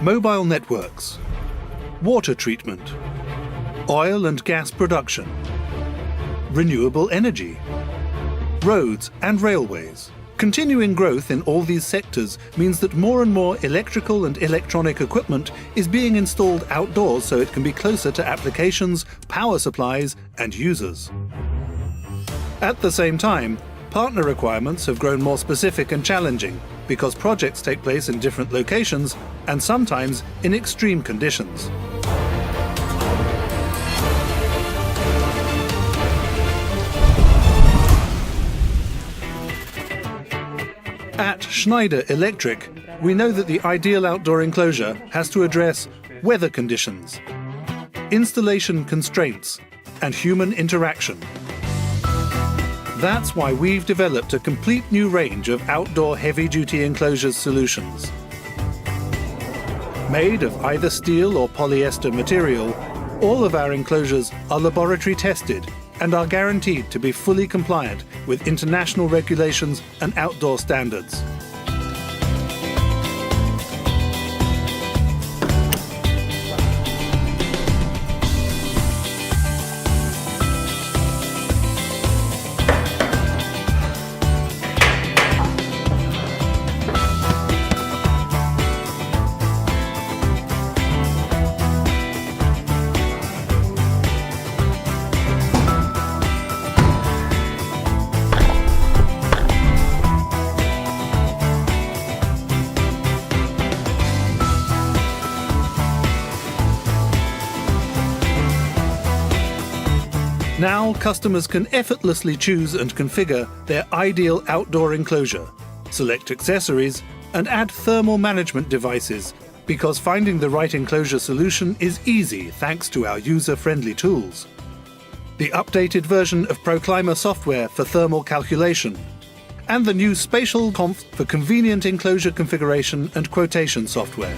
Mobile networks, water treatment, oil and gas production, renewable energy, roads and railways. Continuing growth in all these sectors means that more and more electrical and electronic equipment is being installed outdoors so it can be closer to applications, power supplies and users. At the same time, partner requirements have grown more specific and challenging because projects take place in different locations and sometimes in extreme conditions. At Schneider Electric, we know that the ideal outdoor enclosure has to address weather conditions, installation constraints, and human interaction. That's why we've developed a complete new range of outdoor heavy-duty enclosures solutions. Made of either steel or polyester material, all of our enclosures are laboratory tested and are guaranteed to be fully compliant with international regulations and outdoor standards. Now customers can effortlessly choose and configure their ideal outdoor enclosure, select accessories and add thermal management devices because finding the right enclosure solution is easy thanks to our user-friendly tools. The updated version of ProClimate software for thermal calculation and the new Spatial Conf for convenient enclosure configuration and quotation software.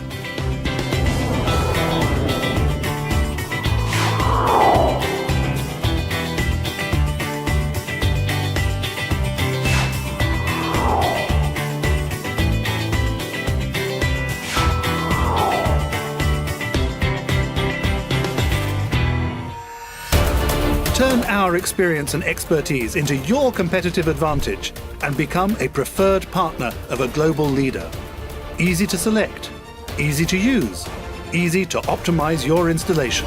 Turn our experience and expertise into your competitive advantage and become a preferred partner of a global leader. Easy to select, easy to use, easy to optimize your installation.